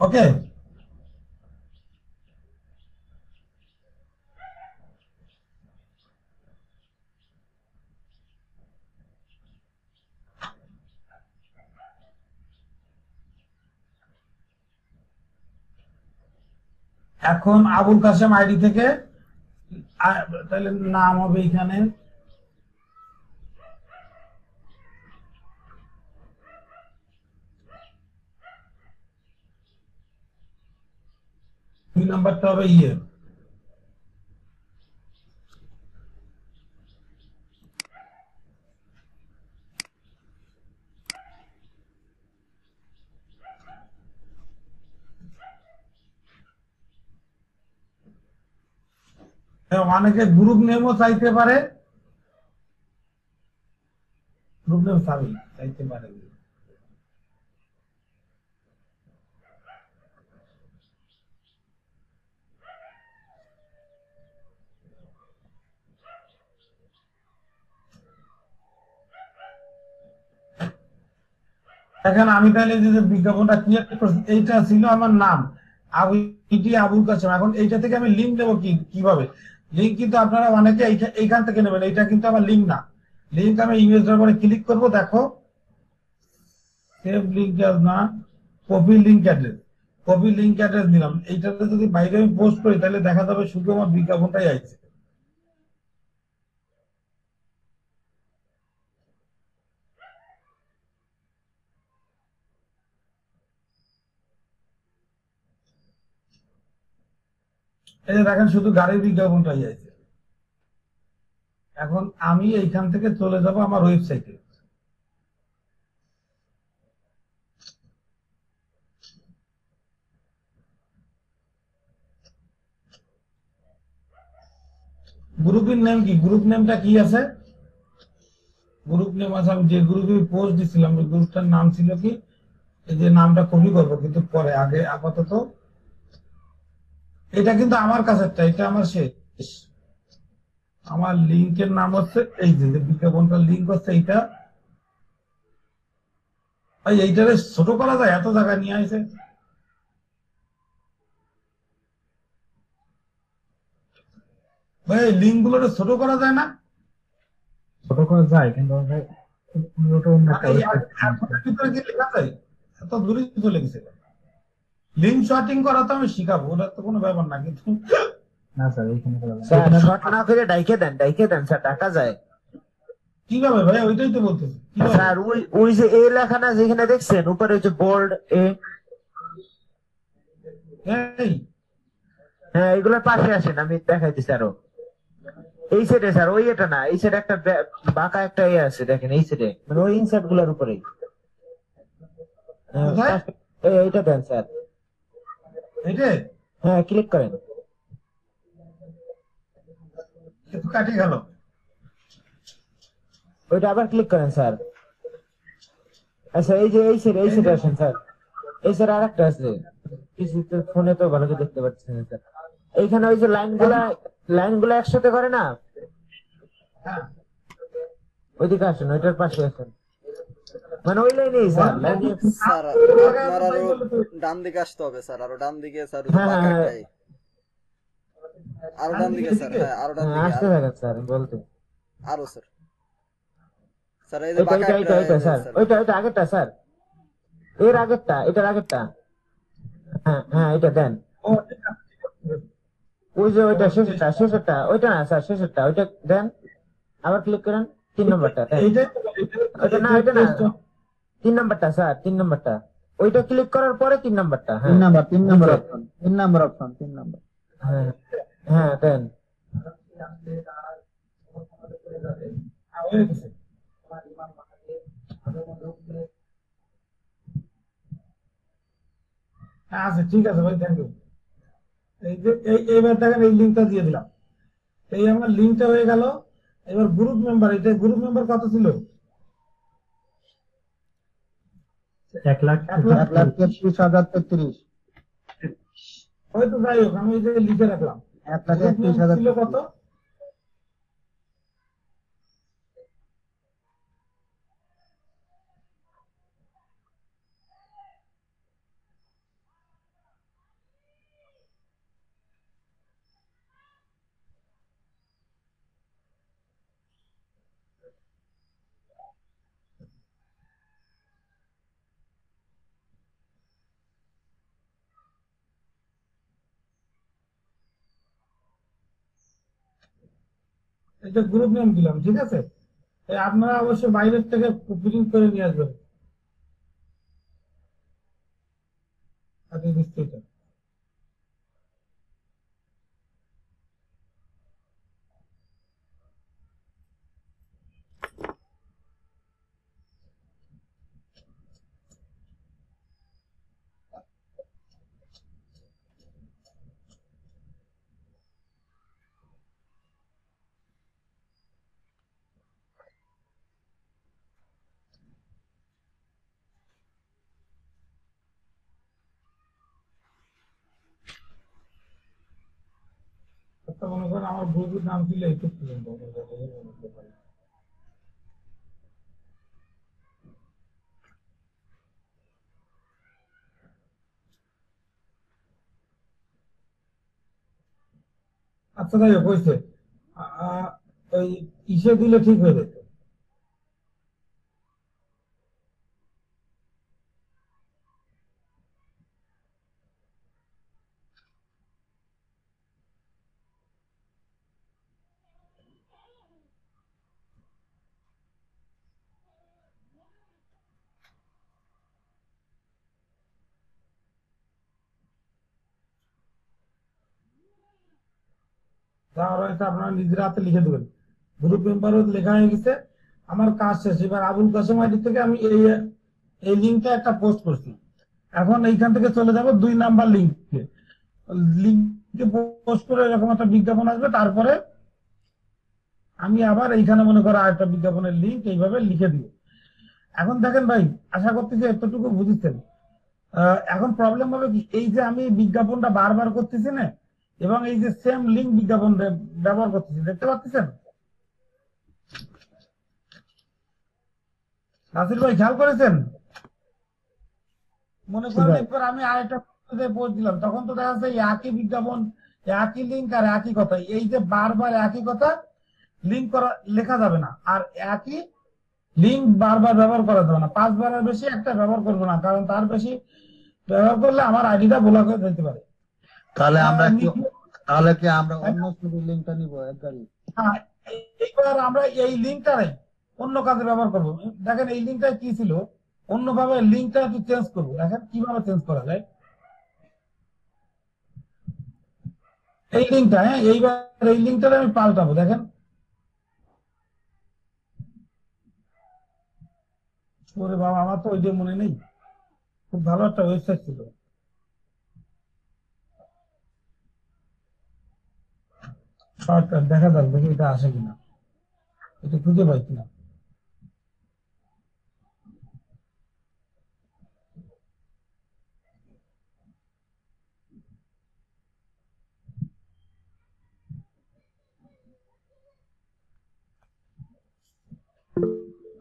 ওকে, এখন আবুল কাসেম আইডি থেকে তাহলে নাম হবে এখানে দুই নাম্বারটা হবে অনেকে গ্রুপ নেমও চাইতে পারে, গ্রুপ নেম চাইতে পারে। এখন আমি তাহলে যে বিজ্ঞাপনটা ক্রিয়েট করছি এইটা ছিল আমার নাম আবুল কাসেম। এখন এইটা থেকে আমি লিঙ্ক দেবো কিভাবে? লিঙ্ক কিন্তু আপনারা অনেকে এইখান থেকে নেবেন, এইটা কিন্তু আমার লিঙ্ক না। লিঙ্ক আমি ইমেজের উপরে ক্লিক করব, দেখো সেভ লিঙ্ক না, copy link address, copy link address দিলাম। এইটাতে যদি বাইরে আমি পোস্ট করি তাহলে দেখা যাবে শুধু আমার বিজ্ঞাপনটাই আছে। এই যে দেখেন শুধু গাড়ির বিজ্ঞাপনটাই আছে। এখন আমি এইখান থেকে চলে যাব আমার ওয়েবসাইটে। গ্রুপের নেম কি, গ্রুপ নেমটা কি আছে? গ্রুপ নেম আছে, আমি যে গ্রুপে পোস্ট দিছিলাম ওই গ্রুপটার নাম ছিল কি, এই যে নামটা কপি করবো কিন্তু পরে, আগে আপাতত এটা কিন্তু আমার কাছেরটা, এটা আমার শেষ। আমার লিঙ্কের নাম হচ্ছে এই যে বিজ্ঞাপনটার লিঙ্ক হচ্ছে এইটা। ভাই এইটারে ছোট করা যায়? এত জায়গা নিয়ে আসে ভাই, লিঙ্ক গুলো ছোট করা যায় না? ছোট করা যায় কিন্তু ভাই ওটা অন্য একটা এই ওয়েবসাইট। ভিতরে কি লেখা যায়? এত দূরে চলে গেছে। লিঙ্ক শর্টিং করা তো আমি শিখাবো, ওটা তো কোনো ব্যাপার না, কিন্তু না স্যার এইখানে করা যায় না। স্যার এখানে শর্ট না করে ডাইকে দেন স্যার, টাকা যায়। কিভাবে ভাই? ওইটাই তো বলতেছি, কিভাবে? স্যার ওই ওই যে এ লেখা না যেখানে দেখছেন উপরে ওই যে বোল্ড এ, এই হ্যাঁ এগুলোর পাশে আসেন, আমি দেখাইতেছি আরো। এই সাইডে স্যার, ওই এটা না, এই সাইডে একটা বাঁকা একটা এ আছে দেখেন, এই সাইডে মানে ওই ইনসার্ট গুলার উপরেই। কোথায়? এইটা দেন স্যার। এইটাই হ্যাঁ ক্লিক করেন। একটু কাটি গেল। ওইটা আবার ক্লিক করেন স্যার। আচ্ছা এই যে এই এই সাইডে যে আসেন স্যার। এই স্যার আর একটা আছে, কিছুতে ফোনে তো ভালো করে দেখতে পাচ্ছেন না স্যার। এইখানে ওই যে লাইনগুলা একসাথে করে না, হ্যাঁ, ওইদিকে আসেন, ওইটার পাশে আসেন, মানে ওই লাইনেই স্যার, লাইনে। স্যার ছোট জায়গায় আপনার আছে তাই আরো বললে তো। ডান দিকে আসতে হবে স্যার, আরো ডান দিকে স্যার, ওই যে হ্যাঁ হ্যাঁ বাঁকা হ্যাঁ একটাই, আরো ডান ডান দিকে দিকে স্যার, এদিকে হ্যাঁ আরো ডান হ্যাঁ, দিকে আসতে আরো, থাকেন স্যার বলতে। আরো স্যার, স্যার এই যে ওইটা বাঁকা ওইটা একটা ওইটা ওইটা স্যার, স্যার। ওইটা আগেরটা স্যার, এর আগেরটা, এটার আগেরটা। হ্যাঁ হ্যাঁ এটা দেন। ও ঠিক আছে, ঠিক আছে। ওই যে ওইটা ওর চেষ্টা। শেষেরটা ওইটা না স্যার, শেষেরটা ওইটা দেন। আবার ক্লিক করেন, 3 নম্বরটা দেন। এইটাই ওইটা না, এইটাই ওইটা না, পেস্ট। 3 নম্বরটা স্যার, 3 নম্বরটা। ওইটা ক্লিক করার পরে 3 নম্বরটা, তিন হ্যাঁ নাম্বার, তিন নাম্বার নিচে। অপশন, তিন নাম্বার অপশন, তিন নাম্বার। হ্যাঁ হ্যাঁ দেন। হয়ে গেছে। হ্যাঁ আছে, ঠিক আছে ভাই, থ্যাংক ইউ। এই যে এইবার দেখেন এই লিঙ্কটা দিয়ে দিলাম, এই আমার লিঙ্কটা হয়ে গেল। এবার গ্রুপ মেম্বার, এটা গ্রুপ মেম্বার কত ছিল? 1,00,000 1,33,033। হয়তো যাই হোক, আমি এই যে লিখে রাখলাম। গ্রুপ মেম্বার ছিল কত? 1,31,033। এটা গ্রুপ নেম দিলাম, ঠিক আছে? আপনারা অবশ্যই বাইরের থেকে প্রিন্ট করে নিয়ে আসবেন। আগে দিচ্ছি এটা। একটা মনে করেন আমার গ্রুপের নাম ছিল একটু প্রিন্ট পারি। আচ্ছা যাই হোক, হয়েছে। ওই ইসে দিলে ঠিক হয়ে যেত। তাহলে এটা আপনারা নিজের হাতে লিখে দেবেন। গ্রুপ মেম্বারও লেখা হয়ে গেছে। আমার কাজ শেষ। এবার আবুল কাসেম আইডি থেকে আমি এই এই লিঙ্কটা একটা পোস্ট করছি। এখন এইখান থেকে চলে যাব 2 নাম্বার লিঙ্কে। লিঙ্কে পোস্ট করে এরকম একটা বিজ্ঞাপন আসবে, তারপরে আমি আবার এইখানে মনে করো আরেকটা বিজ্ঞাপনের লিঙ্ক এইভাবে লিখে দিব। এখন দেখেন ভাই, আশা করতেছি এতটুকু বুঝেছেন। এখন প্রবলেম হবে কি, এই যে আমি বিজ্ঞাপনটা বারবার করতেছি না, এবং এই যে সেম লিঙ্ক বিজ্ঞাপন ব্যবহার করতেছি, দেখতে পাচ্ছেন? নাসির ভাই খেয়াল করেছেন? মনে জি করেন ভাই। একবার আমি আরেকটা পোস্ট দিলাম, তখন তো দেখা যাচ্ছে একই বিজ্ঞাপন, একই লিঙ্ক আর একই কথা। এই যে বারবার একই কথা লিঙ্ক করা লেখা যাবে না, আর একই লিঙ্ক বারবার ব্যবহার করা যাবে না। 5বারের বেশি একটা ব্যবহার করবো না, কারণ তার বেশি ব্যবহার করলে আমার আইডিটা ব্লক হয়ে যেতে পারে। তাহলে আমরা কি নিচে- তাহলে কি আমরা অন্য ছবির লিঙ্কটা নিব একবারই? হ্যাঁ, এইবার আমরা এই লিঙ্কটাই অন্য কাজে ব্যবহার করবো। দেখেন এই লিঙ্কটা কি ছিল, অন্যভাবে লিঙ্কটা একটু চেঞ্জ করবো। দেখেন কিভাবে চেঞ্জ করা যায়। এই লিঙ্কটা, হ্যাঁ, এইবার এই লিঙ্কটা আমি পাল্টাবো। দেখেন, ওরে বাবা, আমার তো ওই যে মনে নেই। খুব ভালো একটা ওয়েবসাইট ছিল। শর্টকাট দেখা যাক, দেখি এটা আসে কিনা, এটা খুঁজে পাই কিনা।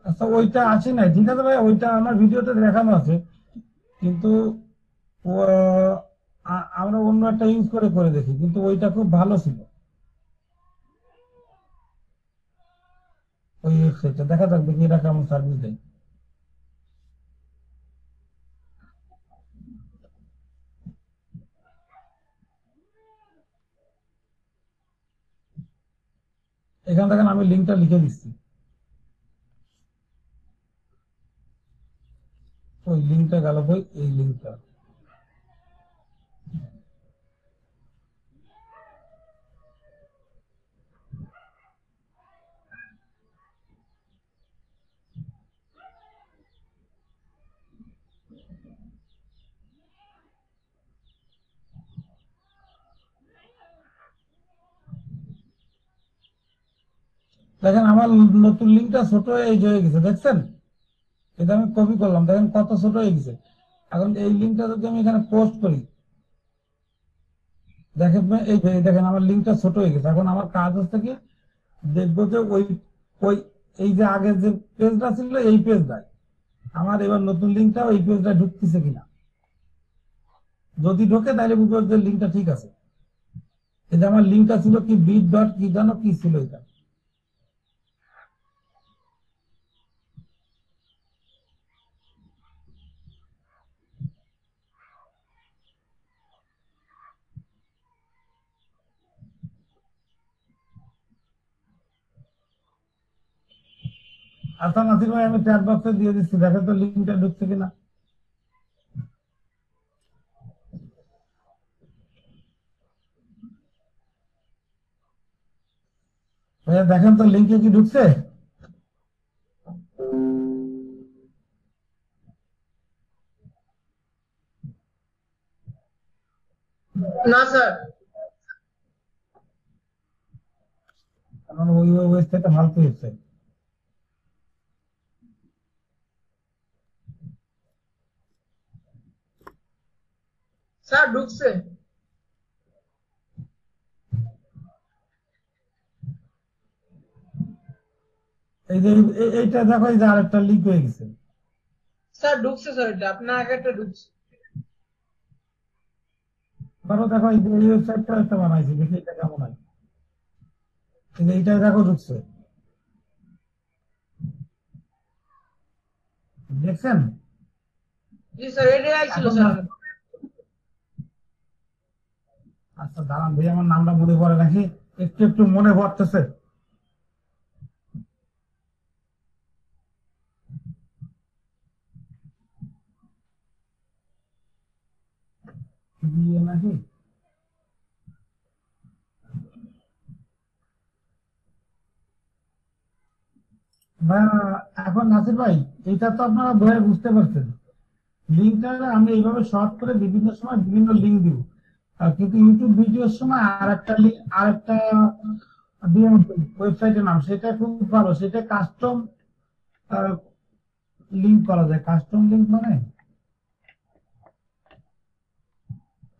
আচ্ছা, ওইটা আসে নাই, ঠিক আছে ভাই, ওইটা আমার ভিডিওতে দেখানো আছে, কিন্তু আমরা অন্য একটা ইউজ করে করে দেখি, কিন্তু ওইটা খুব ভালো ছিল। ওই ওয়েবসাইটটা দেখা যাক, দেখি এটা কেমন সার্ভিস দেয়। এখান থেকে আমি লিঙ্কটা লিখে দিচ্ছি। ওই লিঙ্কটা গেল বই, এই লিঙ্কটা। দেখেন আমার নতুন লিঙ্কটা ছোট এই যে হয়ে গেছে, দেখছেন? এটা আমি কপি করলাম, দেখেন কত ছোট হয়ে গেছে। এখন এই লিঙ্কটা যদি আমি এখানে পোস্ট করি, দেখেন এই যে দেখেন আমার লিঙ্কটা ছোট হয়ে গেছে। এখন আমার কাজ হচ্ছে কি, দেখবো যে ওই ওই এই যে আগের যে পেজটা ছিল এই পেজটাই আমার এবার নতুন লিঙ্কটা ওই পেজটা ঢুকতেছে কিনা। যদি ঢোকে তাহলে বুঝবো যে লিঙ্কটা ঠিক আছে। এই যে আমার লিঙ্কটা ছিল কি, বিট ডট কি জানো কি ছিল এটা। আচ্ছা নাসির ভাই, আমি চ্যাট বক্সে দিয়ে দিচ্ছি, দেখেন তো লিঙ্কটা ঢুকছে কিনা। ভাইয়া দেখেন তো লিঙ্কে কি ঢুকছে। না স্যার। কারণ ওই ওয়েবসাইটটা ভালো হয়েছে। স্যার ঢুকছে। এই যে এইটা দেখো, এই যে আরেকটা লিঙ্ক হয়ে গেছে। স্যার ঢুকছে স্যার, এটা আপনার আগে একটা ঢুকছে। ধরো দেখো, এই যে এই ওয়েবসাইটটা একটা বানাইছি, দেখি এটা কেমন হয়। এই যে এইটাই দেখো ঢুকছে, দেখছেন? জি স্যার, এটাই আইছিল এখন স্যার না- আগে। আচ্ছা দাঁড়ান ভাই, আমার নামটা মনে পড়ে নাকি, একটু একটু মনে পড়তেছে। দিয়ে নাকি ভাই, এখন নাসির ভাই, এটা তো আপনারা ধরে বুঝতে পারছেন। লিঙ্কটা আমি এইভাবে শর্ট করে বিভিন্ন সময় বিভিন্ন লিঙ্ক দিব, কিন্তু ইউটিউব ভিডিওর সময় আরেকটা লিঙ্ক, আরেকটা দিয়ে ওয়েবসাইটের নাম, সেটা খুব ভালো, সেটা কাস্টম লিঙ্ক করা যায়। কাস্টম লিঙ্ক মানে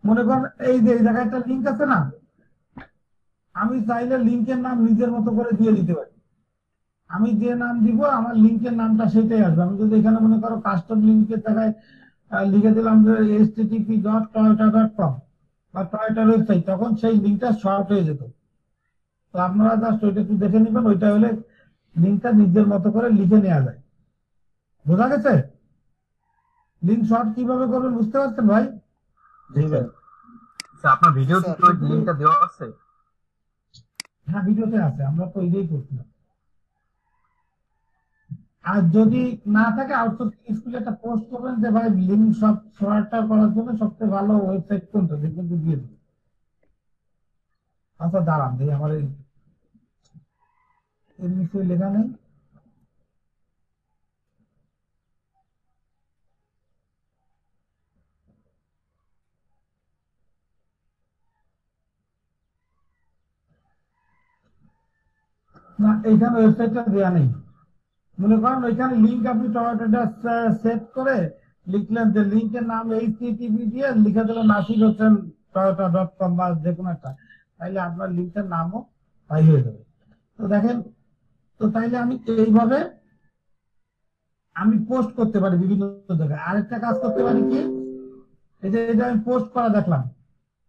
মনে করেন এই যে এই জায়গায় একটা লিঙ্ক আছে না, আমি চাইলে লিঙ্কের নাম নিজের মতো করে দিয়ে দিতে পারি। আমি যে নাম দিব আমার লিঙ্কের নামটা সেটাই আসবে। আমি যদি এখানে মনে করো কাস্টম লিঙ্কের জায়গায় লিখে দিলাম যে http.toyota.com বা টয়োটার ওয়েবসাইট, তখন সেই লিঙ্কটা শর্ট হয়ে যেত। তো আপনারা জাস্ট ওইটা একটু দেখে নেবেন, ওইটা হলে লিঙ্কটা নিজের মতো করে লিখে নেওয়া যায়। বোঝা গেছে? লিঙ্ক শর্ট কিভাবে করবেন বুঝতে পারছেন ভাই? জি ভাই। আচ্ছা, আপনার ভিডিওতে স্যার কি ওই লিংকটা দেওয়া আছে? হ্যাঁ, ভিডিওতে আছে, আমরা তো এটাই করছিলাম। আর যদি না থাকে, আউটসোর্সিং স্কুলে একটা পোস্ট করবেন যে ভাই লিঙ্ক সব শর্টটা করার জন্য সবচেয়ে ভালো ওয়েবসাইট কোনটা, দেখবেন যে দিয়ে দেবে। আচ্ছা দাঁড়ান ভাই, আমার এর নিচে লেখা নেই। না, এইখানে ওয়েবসাইটটা দেওয়া নেই। মনে করেন ওইখানে লিঙ্ক আপনি টয়োটাটা সেট করে লিখলেন যে লিঙ্কের নাম এইচটিটিপি দিয়ে লিখে দিলেন নাসির হোসেন toyota.com বা যে কোনো একটা, তাইলে আপনার লিঙ্কের নামও তাই হয়ে যাবে। তো দেখেন, তো তাইলে আমি এইভাবে আমি পোস্ট করতে পারি বিভিন্ন জায়গায়। আরেকটা কাজ করতে পারি কি, এই যে এটা আমি পোস্ট করা দেখলাম,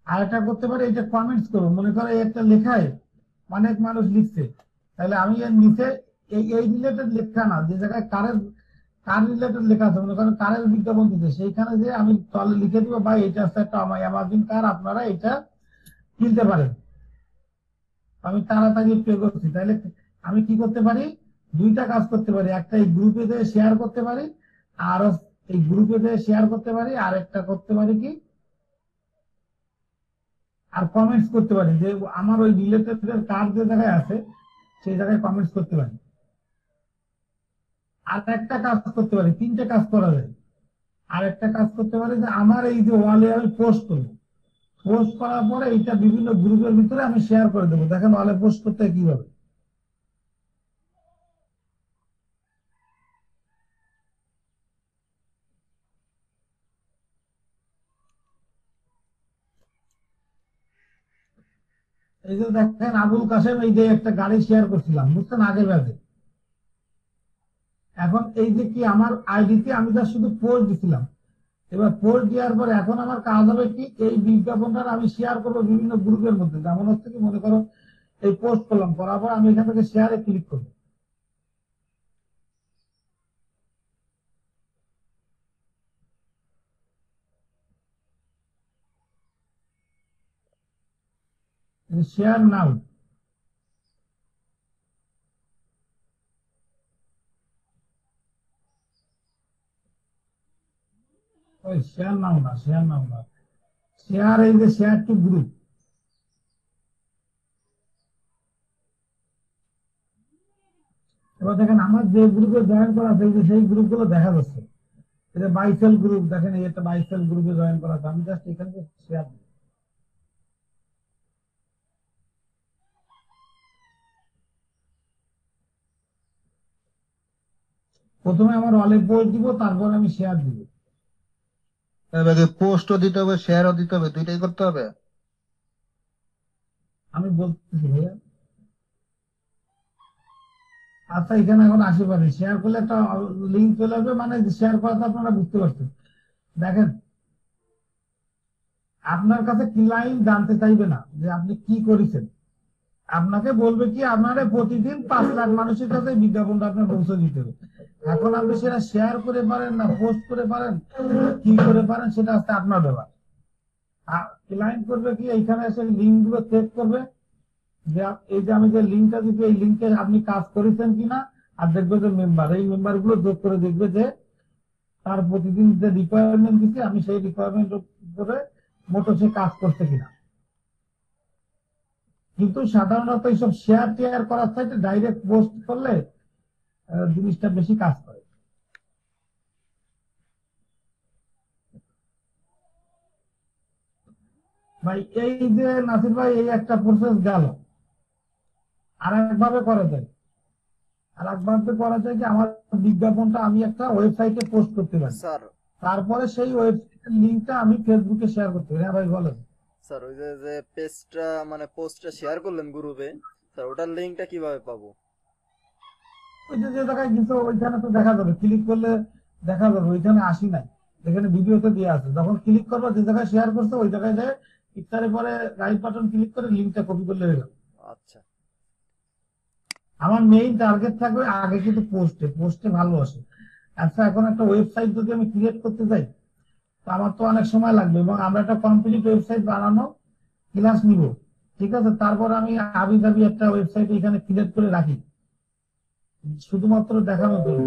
আরেকটা করতে পারি, এটা কমেন্টস করবো। মনে করো এই একটা লেখায় অনেক মানুষ লিখছে, তাহলে আমি এর নিচে এই এই রিলেটেড লেখা না, যে জায়গায় কার রিলেটেড লেখা আছে, মনে করেন কারের বিজ্ঞাপন দিতে, সেইখানে যে আমি তলে লিখে দিব ভাই এটা একটা আমার অ্যামাজন কার, আপনারা এটা কিনতে পারেন। আমি তাড়াতাড়ি পে করছি, তাহলে আমি কি করতে পারি, দুইটা কাজ করতে পারি। একটা এই গ্রুপে দিয়ে শেয়ার করতে পারি, আর এই গ্রুপে দিয়ে শেয়ার করতে পারি, আর একটা করতে পারি কি, আর কমেন্টস করতে পারি যে আমার ওই রিলেটেড কার যে জায়গায় আছে সেই জায়গায় কমেন্টস করতে পারি। আর একটা কাজ করতে পারি, তিনটে কাজ করা যায়। আর একটা কাজ করতে পারি যে আমার এই যে ওয়ালে আমি পোস্ট করবো, পোস্ট করার পরে এইটা বিভিন্ন গ্রুপের ভিতরে আমি শেয়ার করে দেবো। দেখেন ওয়ালে পোস্ট করতে হয় কিভাবে। এই যে দেখেন আবুল কাসেম, এই যে একটা গাড়ি শেয়ার করছিলাম, বুঝছেন, আগে ব্যাগে। এখন এই যে কি আমার আইডিতে আমি যা শুধু পোস্ট দিছিলাম, এবার পোস্ট দেওয়ার পরে এখন আমার কাজ হবে কি, এই বিজ্ঞাপনটা আমি শেয়ার করবো বিভিন্ন গ্রুপের মধ্যে। যেমন হচ্ছে কি, মনে করো এই পোস্ট করলাম, করার পর আমি এখান থেকে শেয়ারে ক্লিক করবো। শেয়ার নাও, ওই শেয়ার নাও না, শেয়ার নাও না, শেয়ার, এই যে শেয়ার টু গ্রুপ, এবার দেখেন আমার যে গ্রুপে জয়েন করা আছে এই যে সেই গ্রুপগুলো দেখা যাচ্ছে। এই যে বাইসেল গ্রুপ দেখেন, এই একটা বাইসেল গ্রুপে জয়েন করা আছে, আমি জাস্ট এখান থেকে শেয়ার। প্রথমে আমার অলে পোস্ট দিব, তারপর আমি শেয়ার দিব। এবারে পোস্টও দিতে হবে, শেয়ারও দিতে হবে, দুইটাই করতে হবে। আমি বলতেছি ভাইয়া, আচ্ছা এখানে এখন আসি পারে শেয়ার করলে একটা লিঙ্ক চলে আসবে, মানে শেয়ার করাতে আপনারা বুঝতে পারছেন। দেখেন আপনার কাছে ক্লায়েন্ট জানতে চাইবে না যে আপনি কি করেছেন, আপনাকে বলবে কি আপনারা প্রতিদিন 5 লাখ মানুষের কাছে বিজ্ঞাপনটা আপনার পৌঁছে দিতে হবে। এখন আপনি সেটা শেয়ার করে পারেন না পোস্ট করে পারেন, কি করে পারেন, সেটা হচ্ছে আপনার ব্যাপার। ক্লায়েন্ট করবে কি, এইখানে এসে লিঙ্ক গুলো চেক করবে যে এই যে আমি যে লিঙ্কটা দিচ্ছি এই লিঙ্কে আপনি কাজ করেছেন কিনা, আর দেখবে যে মেম্বার, এই মেম্বার গুলো যোগ করে দেখবে যে তার প্রতিদিন যে রিকোয়ারমেন্ট দিচ্ছে আমি সেই রিকোয়ারমেন্ট করে মতো সে কাজ করছে কিনা। কিন্তু সাধারণত এইসব শেয়ার টেয়ার করার সাথে ডাইরেক্ট পোস্ট করলে জিনিসটা বেশি কাজ করে। ভাই এই যে নাসির ভাই, এই একটা প্রসেস গেল। আর একভাবে করা যায়, আর একভাবে করা যায় যে আমার বিজ্ঞাপনটা আমি একটা ওয়েবসাইটে পোস্ট করতে পারি, স্যার তারপরে সেই ওয়েবসাইটের লিঙ্কটা আমি ফেসবুকে শেয়ার করতে পারি। হ্যাঁ ভাই বলেন। স্যার ওই যে যে পেজটা মানে পোস্টটা শেয়ার করলেন গ্রুপে, স্যার ওটার লিঙ্কটা কিভাবে পাবো? ওই যে যে জায়গায় কিছু ওইখানে তো দেখা যাবে, ক্লিক করলে দেখা যাবে ওইখানে আসি নাই, যেখানে ভিডিওতে দিয়ে আছে, যখন ক্লিক করবো যে জায়গায় শেয়ার করছে ওই জায়গায় যায় ইফতারের পরে রাইট বাটন ক্লিক করে লিঙ্কটা কপি করলে হয়ে গেল। আচ্ছা আমার মেইন টার্গেট থাকবে আগে কিন্তু পোস্টে, পোস্টে ভালো আসে। আচ্ছা এখন একটা ওয়েবসাইট যদি আমি ক্রিয়েট করতে যাই তো আমার তো অনেক সময় লাগবে, এবং আমরা একটা কমপ্লিট ওয়েবসাইট বানানো ক্লাস নিব, ঠিক আছে, তারপর আমি আবি দাবি একটা ওয়েবসাইট এখানে ক্রিয়েট করে রাখি শুধুমাত্র দেখানোর জন্য।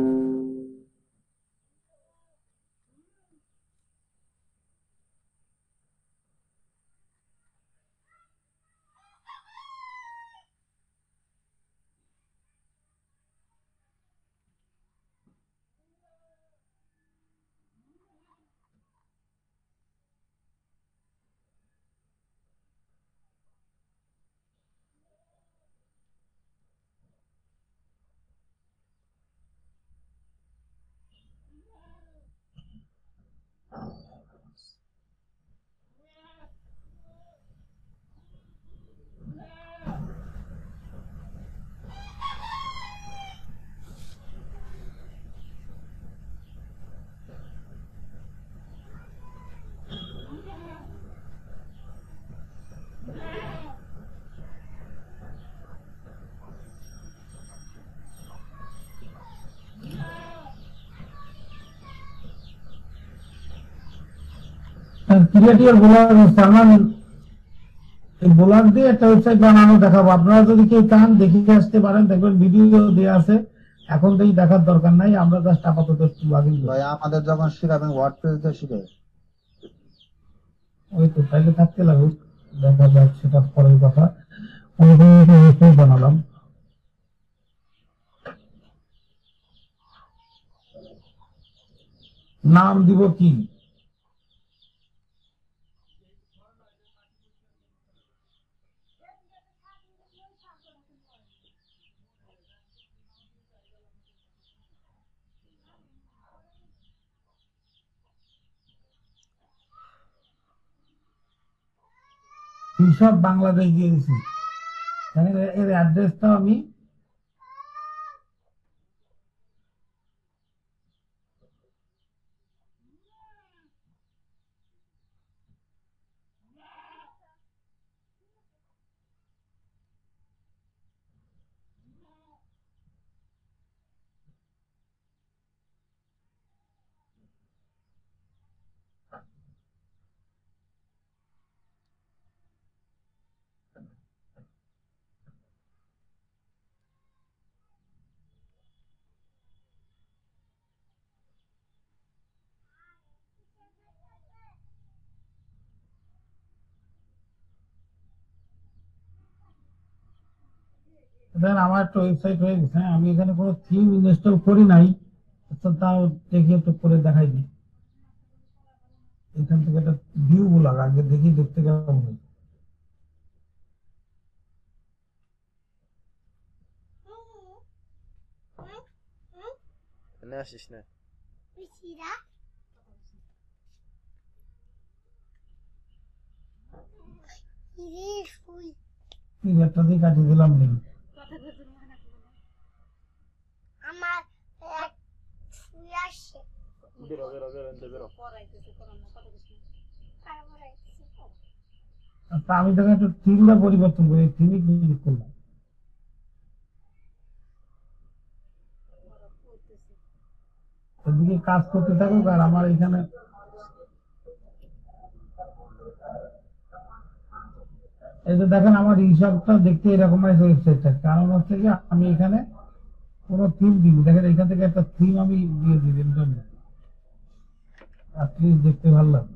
ক্রিয়েটিভ বোলার সালমান, এই বোলার দিয়ে একটা ওয়েবসাইট বানানো দেখাবো, আপনারা যদি কেউ চান দেখে আসতে পারেন, দেখবেন ভিডিও দেওয়া আছে, এখন থেকে দেখার দরকার নাই, আমরা জাস্ট আপাতত একটু লাগিয়ে ভাই আমাদের যখন শিখাবেন ওয়ার্ডপ্রেস দিয়ে শিখে। ওই তো তাইলে থাকতে লাগুক, দেখা যাক সেটা পরের কথা। ওয়েবসাইট বানালাম, নাম দিব কি, সব বাংলাদেশ দিয়ে দিচ্ছি, এর অ্যাড্রেসটাও আমি দেখেন আমার একটা ওয়েবসাইট হয়ে গেছে, হ্যাঁ, আমি এখানে কোনো থিম ইনস্টল করি নাই। আচ্ছা, তাও দেখি একটু করে দেখাই দিই। এখান থেকে একটা ভিউ গুলো আগে দেখি, দেখতে কেমন হয়। এনে আসিস না। এই একটা দিয়ে কাটিয়ে দিলাম লিঙ্ক। বেরো বেরো বেরো এনতে বেরো। আচ্ছা, আমি দেখেন একটু থিমটা পরিবর্তন করি, থিমে ক্লিক করলাম। এদিকে কাজ করতে থাকুক আর আমার এখানে এই যে দেখেন আমার হিসাবটা দেখতে এরকম আছে ওয়েবসাইটটা। কারণ হচ্ছে কি আমি এখানে কোনো থিম দিই, দেখেন এখান থেকে একটা থিম আমি দিয়ে দিই এর জন্য অ্যাটলিস্ট দেখতে ভালো লাগে।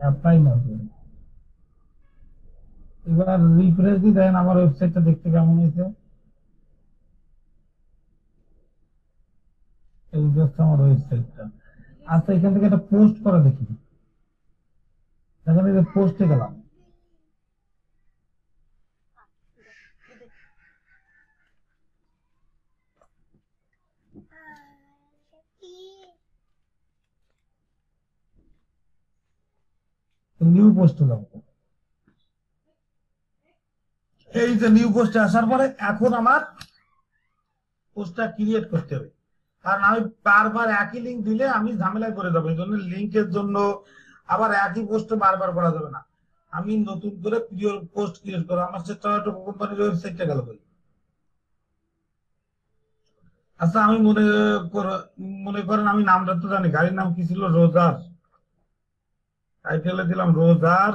অ্যাপ্লাই না করে এবার রিফ্রেশ দিই, দেখেন আমার ওয়েবসাইটটা দেখতে কেমন হয়েছে। এই জাস্ট আমার ওয়েবসাইটটা। আচ্ছা, এখান থেকে একটা পোস্ট করা দেখি, দেখেন এই যে পোস্টে গেলাম। নিউ পোস্টে যাবো। এই যে নিউ পোস্টে আসার পরে এখন আমার পোস্টটা ক্রিয়েট করতে হবে, কারণ আমি বারবার একই লিঙ্ক দিলে আমি ঝামেলায় পড়ে যাবো। এই জন্য লিঙ্কের জন্য আবার একই পোস্ট বারবার করা যাবে না। আমি নতুন করে প্রিয় পোস্ট ক্রিয়েট করবো। আমার সে টয়োটা কোম্পানির ওয়েবসাইটটা গেল বলি। আচ্ছা, আমি মনে করেন আমি নামটা তো জানি, গাড়ির নাম কি ছিল? রোজার। টাইটেলে দিলাম রোজার।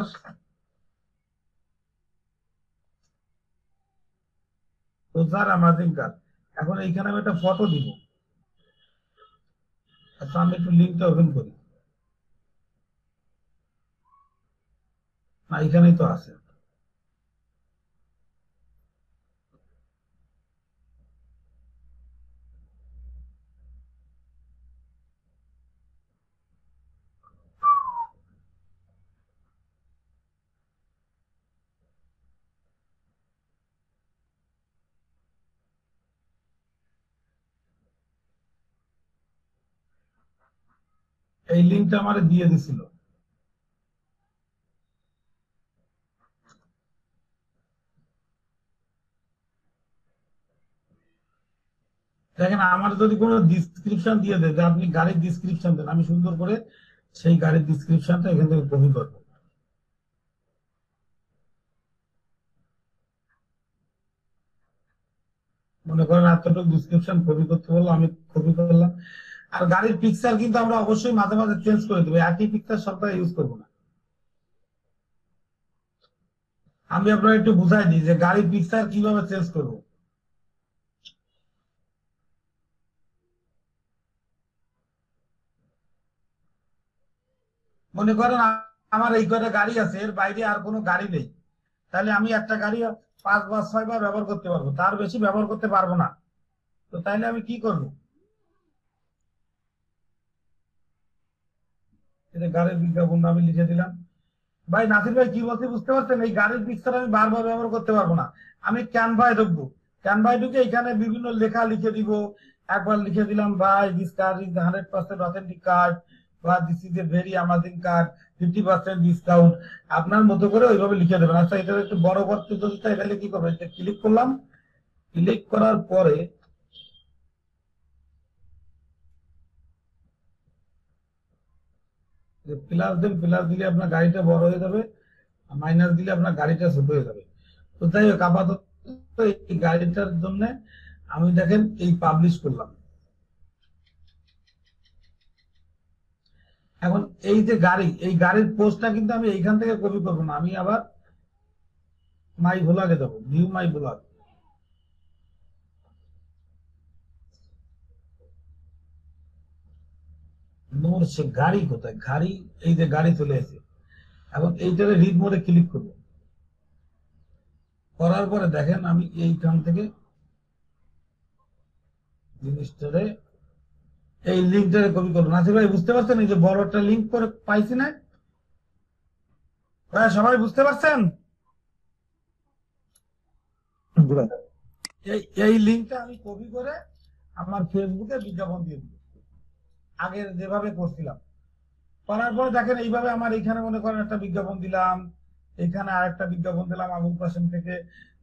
রোজার অ্যামাজিং কার। এখন এইখানে আমি একটা ফটো দিব। আচ্ছা, আমি একটু লিঙ্কটা ওপেন করি। না, এখানেই তো আছে। এই লিঙ্কটা আমার দিয়ে দিছিল। দেখেন আমার যদি কোনো ডিসক্রিপশন দিয়ে দেয় যে আপনি গাড়ির ডিসক্রিপশন দেন, আমি সুন্দর করে সেই গাড়ির ডিসক্রিপশনটা এখান থেকে কপি করবো। মনে করেন এতটুকু ডিসক্রিপশন কপি করতে বললো, আমি কপি করলাম। আর গাড়ির পিকচার কিন্তু আমরা অবশ্যই মাঝে মাঝে চেঞ্জ করে দেবো, একই পিকচার সবটা ইউজ করবো না। আমি আপনার একটু বুঝাই দিই যে গাড়ির পিকচার কিভাবে চেঞ্জ করবো। মনে করেন আমার এই কয়টা গাড়ি আছে, এর বাইরে আর কোনো গাড়ি নেই, তাহলে আমি একটা গাড়ি 5 বা 6 বার ব্যবহার করতে পারবো, তার বেশি ব্যবহার করতে পারবো না। তো তাইলে আমি কি করবো? এটা গাড়ির বিজ্ঞাপন আমি লিখে দিলাম। ভাই নাসির ভাই কি বলতে বুঝতে পারছেন? এই গাড়ির পিকচার আমি বারবার ব্যবহার করতে পারবো না। আমি ক্যানভায় ঢুকবো, ক্যানভায় ঢুকে এখানে বিভিন্ন লেখা লিখে দিব। একবার লিখে দিলাম, ভাই দিস কার ইজ 100% অথেন্টিক কার, বা this is a very amazing car, 50% discount. আপনার মতো করে ওইভাবে লিখে দেবেন। আচ্ছা, এটা একটু বড় করতে যদি চাই তাহলে কি করবো? এটা ক্লিক করলাম। ক্লিক করার পরে প্লাস দেন, প্লাস দিলে আপনার গাড়িটা বড় হয়ে যাবে, মাইনাস দিলে আপনার গাড়িটা ছোট হয়ে যাবে। তো যাই হোক, আপাতত এই গাড়িটার জন্য আমি দেখেন এই পাবলিশ করলাম। এখন এই যে গাড়ি, এই গাড়ির পোস্টটা কিন্তু আমি এইখান থেকে কপি করবো না, আমি আবার মাই ভ্লগে যাবো, ভিউ মাই ভ্লগ। মোর সে গাড়ি কোথায়, গাড়ি, এই যে গাড়ি চলে এসে, এখন এইটারে রিড মোডে ক্লিক করবো। করার পরে দেখেন আমি এইখান থেকে জিনিসটারে, এই লিঙ্কটারে কপি করবো। নাসির ভাই বুঝতে পারছেন? এই যে বড় একটা লিঙ্ক করে পাইছি না ভাই, সবাই বুঝতে পারছেন? এই লিঙ্কটা আমি কপি করে আমার ফেসবুকে বিজ্ঞাপন দিয়ে দিব, আগের যেভাবে করছিলাম। করার পরে দেখেন এইভাবে আমার এখানে মনে করেন একটা বিজ্ঞাপন দিলাম, এখানে আরেকটা বিজ্ঞাপন দিলাম আবুল কাসেম থেকে,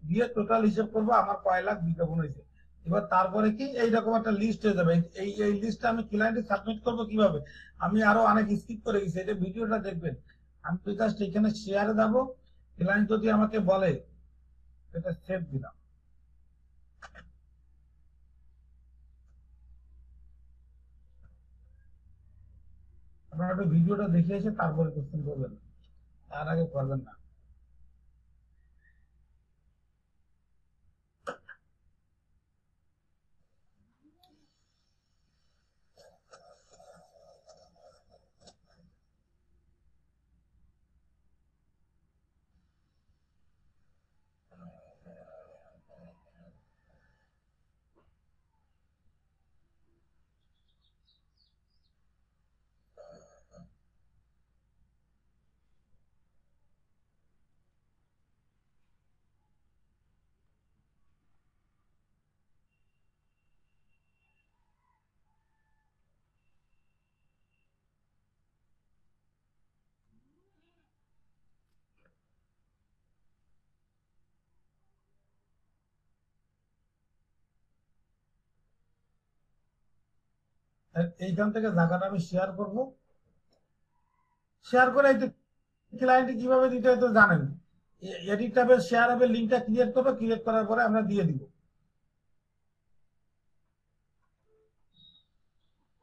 দিয়ে টোটাল হিসেব করবো আমার কয় লাখ বিজ্ঞাপন হয়েছে। এবার তারপরে কি এইরকম একটা লিস্ট হয়ে যাবে। এই লিস্টটা আমি ক্লায়েন্টে সাবমিট করবো কিভাবে? আমি আরো অনেক স্কিপ করে গেছি, এটা ভিডিওটা দেখবেন। আমি জাস্ট এখানে শেয়ারে যাবো, ক্লায়েন্ট যদি আমাকে বলে এটা সেভ দিলাম। আপনারা একটু ভিডিওটা দেখে এসে তারপরে কোশ্চেন করবেন, তার আগে করবেন না। এইখান থেকে জায়গাটা আমি শেয়ার করব। শেয়ার করে ক্লায়েন্টে কিভাবে দিতে হয় তো জানেন। এডিট ট্যাবে শেয়ার হবে, লিঙ্কটা ক্রিয়েট করবো, ক্রিয়েট করার পরে আমরা দিয়ে দিব।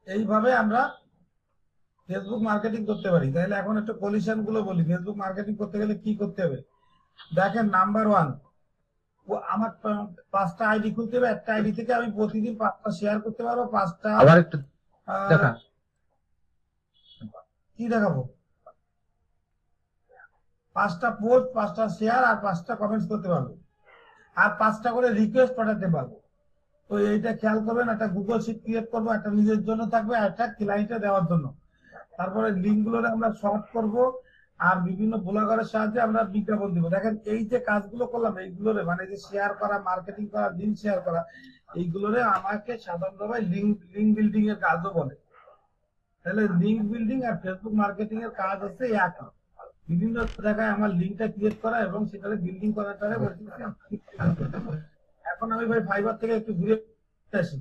এইভাবে আমরা ফেসবুক মার্কেটিং করতে পারি। তাহলে এখন একটু পলিউশন গুলো বলি, ফেসবুক মার্কেটিং করতে গেলে কি করতে হবে। দেখেন, নাম্বার 1, আমার 5টা আইডি খুলতে হবে। একটা আইডি থেকে আমি প্রতিদিন 5টা শেয়ার করতে পারবো, 5টা। আবার একটু দেখা, কি দেখাবো? 5টা পোস্ট, 5টা শেয়ার আর 5টা কমেন্টস করতে পারবো, আর 5টা করে রিকোয়েস্ট পাঠাতে পারবো। তো এইটা খেয়াল করবেন, একটা গুগল শিট ক্রিয়েট করবো, একটা নিজের জন্য থাকবে, একটা ক্লায়েন্টে দেওয়ার জন্য। তারপরে লিঙ্ক গুলো আমরা শর্ট করব, আর বিভিন্ন ব্লগারের সাহায্যে আমরা বিজ্ঞাপন দিব। দেখেন এই যে কাজগুলো করলাম, এইগুলোরে মানে যে শেয়ার করা, মার্কেটিং করা, লিঙ্ক শেয়ার করা, এইগুলোরে আমাকে সাধারণভাবে লিঙ্ক বিল্ডিং এর কাজও বলে। তাহলে লিঙ্ক বিল্ডিং আর ফেসবুক মার্কেটিং এর কাজ হচ্ছে এক। বিভিন্ন জায়গায় আমার লিঙ্কটা ক্রিয়েট করা এবং সেটাকে বিল্ডিং করাটারে বলছি। এখন আমি ভাই ফাইবার থেকে একটু ঘুরে আসি,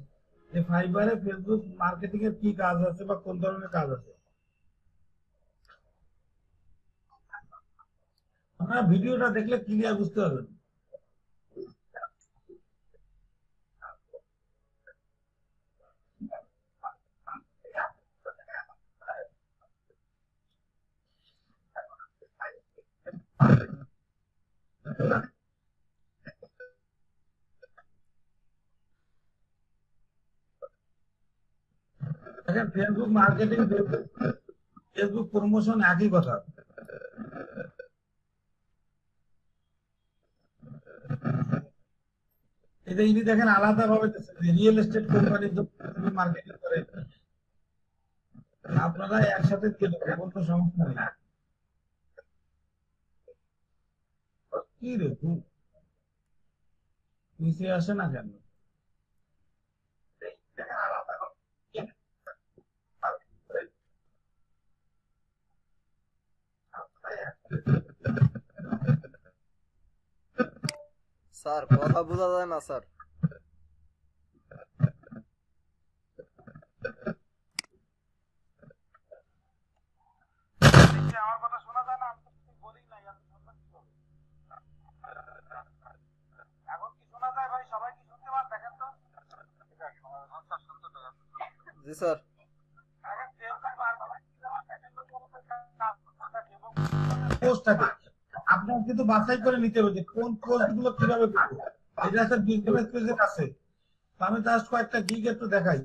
যে ফাইবারে ফেসবুক মার্কেটিং এর কি কাজ আছে বা কোন ধরনের কাজ আছে। আপনারা ভিডিওটা দেখলে ক্লিয়ার বুঝতে পারবেন। দেখেন, ফেসবুক মার্কেটিং, ফেসবুক প্রমোশন একই কথা। এটা ইনি দেখেন আলাদা ভাবে রিয়েল এস্টেট কোম্পানির মার্কেটিং করে, আপনারা একসাথে দিয়ে দেবেন, কোনো সমস্যা নেই। কি রে নিচে আসে না কেন? স্যার কথা বোঝা যায় না স্যার। আমার কথা শোনা যায় না? আমি তো কিছু বলি নাই, আমি শুনবেন কি হবে? এখন কি শোনা যায় ভাই? সবাই কি শুনতে পান? দেখেন তো। জি স্যার। আপনার কিন্তু বাছাই করে নিতে হবে যে কোন পোস্ট গুলো কিভাবে করবো। এটা একটা বিজনেস পেজের আছে। আমি জাস্ট কয়েকটা গিগ একটু দেখাই।